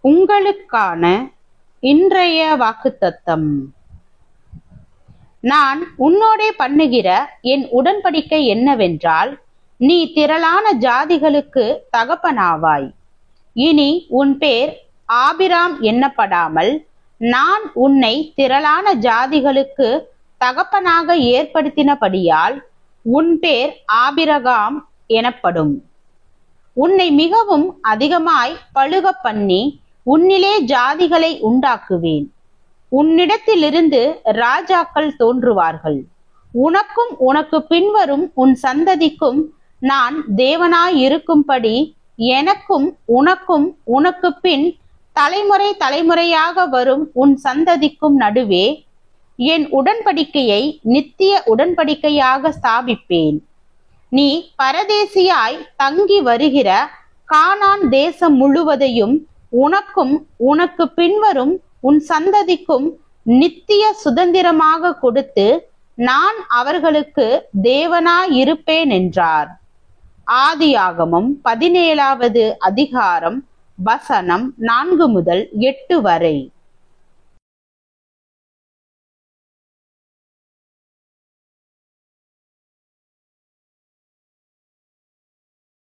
உங்களுக்கான இன்றைய வாக்குத்தத்தம். நான் உன்னோடே பண்ணுகிற என் உடன்படிக்கை என்னவென்றால், நீ திரளான ஜாதிகளுக்கு தகப்பனாவாய். இனி உன் பேர் ஆபிராம் எண்ணப்படாமல், நான் உன்னை திரளான ஜாதிகளுக்கு தகப்பனாக ஏற்படுத்தினபடியால் உன் பேர் ஆபிரகாம் எனப்படும். உன்னை மிகவும் அதிகமாய் பலுக பண்ணி உன்னிலே ஜாதிகளை உண்டாக்குவேன். உன்னிடத்திலிருந்து ராஜாக்கள் தோன்றுவார்கள். உனக்கும் உனக்கு பின்வரும் உன் சந்ததிக்கும் நான் தேவனாயிருக்கும்படி எனக்கும் உனக்கும் உனக்கு பின் தலைமுறை தலைமுறையாக வரும் உன் சந்ததிக்கும் நடுவே என் உடன்படிக்கையை நித்திய உடன்படிக்கையாக ஸ்தாபிப்பேன். நீ பரதேசியாய் தங்கி வருகிற கானான் தேசம் முழுவதையும் உனக்கும் உனக்கு பின்வரும் உன் சந்ததிக்கும் நித்திய சுதந்திரமாக கொடுத்து நான் அவர்களுக்கு தேவனாயிருப்பேன் என்றார். ஆதியாகமம் 17வது அதிகாரம் வசனம் 4 முதல் 8 வரை.